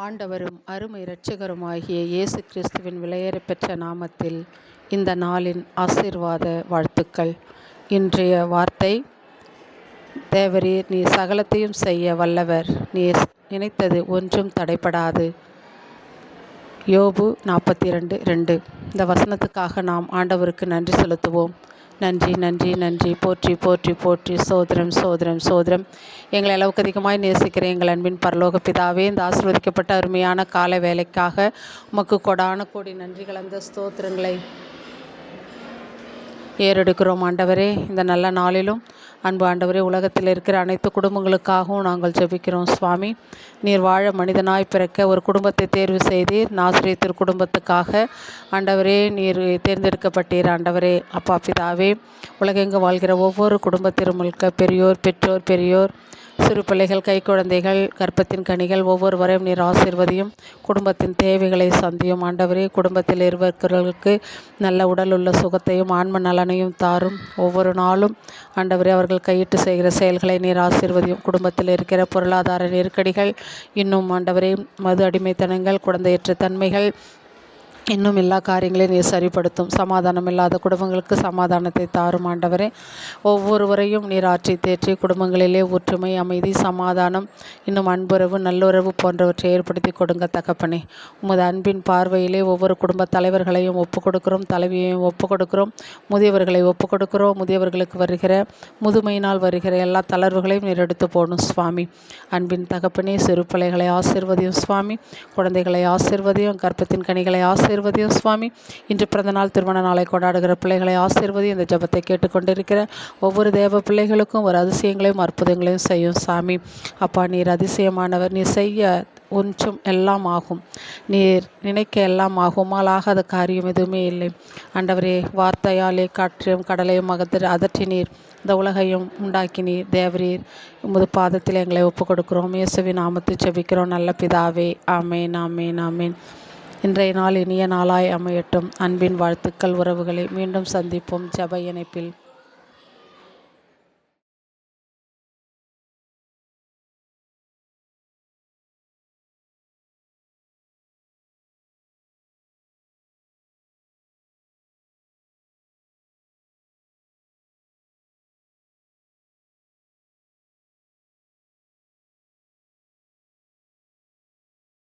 ஆண்டவரும் அருமை இரட்சகருமாகிய இயேசு கிறிஸ்துவின் விலையேறப் பெற்ற நாமத்தில் இந்த நாளின் ஆசீர்வாத வாழ்த்துக்கள். இன்றைய வார்த்தை: தேவரீர் நீர் சகலத்தையும் செய்ய வல்லவர், நீர் நினைத்தது ஒன்றும் தடைபடாது. யோபு 42:2. இந்த வசனத்துக்காக நாம் ஆண்டவருக்கு நன்றி செலுத்துவோம். நன்றி நன்றி நன்றி, போற்றி போற்றி போற்றி, சோதரம் சோதரம் சோதரம். எங்களை அளவுக்கு அதிகமாய் நேசிக்கிற எங்கள் அன்பின் பரலோக பிதாவே, இந்த ஆசீர்வதிக்கப்பட்ட அருமையான கால வேலைக்காக உமக்கு கொடான கோடி நன்றி கலந்த ஸ்தோத்திரங்களை ஏறெடுக்கிறோம். ஆண்டவரே, இந்த நல்ல நாளிலும் அன்பு ஆண்டவரே, உலகத்தில் இருக்கிற அனைத்து குடும்பங்களுக்காகவும் நாங்கள் ஜெபிக்கிறோம். சுவாமி, நீர் வாழ மனிதனாய் பிறக்க ஒரு குடும்பத்தை தேர்வு செய்தீர். நாசரேத்து குடும்பத்துக்காக ஆண்டவரே நீர் தேர்ந்தெடுக்கப்பட்டீர். ஆண்டவரே, அப்பா பிதாவே, உலகெங்கு வாழ்கிற ஒவ்வொரு குடும்பத்திலும் இருக்க பெரியோர், பெற்றோர், சிறு பிள்ளைகள், கை குழந்தைகள், கர்ப்பத்தின் கனிகள் ஒவ்வொருவரையும் நீர் ஆசீர்வதியும். குடும்பத்தின் தேவைகளை சந்தியும். ஆண்டவரே, குடும்பத்தில் இருக்கிறவர்களுக்கு நல்ல உடல் உள்ள சுகத்தையும் ஆன்ம நலனையும் தாரும். ஒவ்வொரு நாளும் ஆண்டவரே, அவர்கள் கையிட்டு செய்கிற செயல்களை நீர் ஆசீர்வதியும். குடும்பத்தில் இருக்கிற பொருளாதார நெருக்கடிகள், இன்னும் ஆண்டவரே மது அடிமைத்தனங்கள், குழந்தையற்ற தன்மைகள், இன்னும் எல்லா காரியங்களையும் நீர் சரிப்படுத்தும். சமாதானம் இல்லாத குடும்பங்களுக்கு சமாதானத்தை தாரும். ஆண்டவரே, ஒவ்வொருவரையும் நீர் ஆற்றி தேற்றி குடும்பங்களிலே ஒற்றுமை, அமைதி, சமாதானம், இன்னும் அன்புறவு, நல்லுறவு போன்றவற்றை ஏற்படுத்தி கொடுங்க தகப்பனே. உமது அன்பின் பார்வையிலே ஒவ்வொரு குடும்ப தலைவர்களையும் ஒப்புக் கொடுக்கிறோம், தலைவியையும் ஒப்புக் கொடுக்கிறோம், முதியவர்களை ஒப்புக் கொடுக்கிறோம். முதியவர்களுக்கு வருகிற முதுமையினால் வருகிற எல்லா தளர்வுகளையும் நீர் எடுத்து போடும் சுவாமி. அன்பின் தகப்பனே, சிறு பிள்ளைகளை ஆசீர்வதியும் சுவாமி. குழந்தைகளை ஆசீர்வதியும். கர்ப்பத்தின் கனிகளை ஆசீர்வதியும் சுவாமி. இன்று பிறந்த நாள், திருமண நாளை கொண்டாடுகிற பிள்ளைகளை ஆசீர்வதியும். இந்த ஜெபத்தை கேட்டுக்கொண்டிருக்கிற ஒவ்வொரு தேவ பிள்ளைகளுக்கும் ஒரு அதிசயங்களையும் அற்புதங்களையும் செய்யும் சாமி. அப்பா, நீர் அதிசயமானவர். நீர் செய்ய ஒன்றும் எல்லாம் ஆகும். நீர் நினைக்க எல்லாம் ஆகும். ஆகாத காரியம் எதுவுமே இல்லை. ஆண்டவரே, வார்த்தையாலே காற்றையும் கடலையும் அதற்றினீர். இந்த உலகையும் உண்டாக்கினீர். தேவரீர், உமது பாதத்தில் எங்களை ஒப்புக் கொடுக்கிறோம். இயேசுவின் நாமத்தில் ஜெபிக்கிறோம் நல்ல பிதாவே. ஆமேன் ஆமேன் ஆமேன். இன்றைய நாள் இனிய நாளாய் அமையட்டும். அன்பின் வாழ்த்துக்கள் உறவுகளை. மீண்டும் சந்திப்போம் ஜெப இணைப்பில்.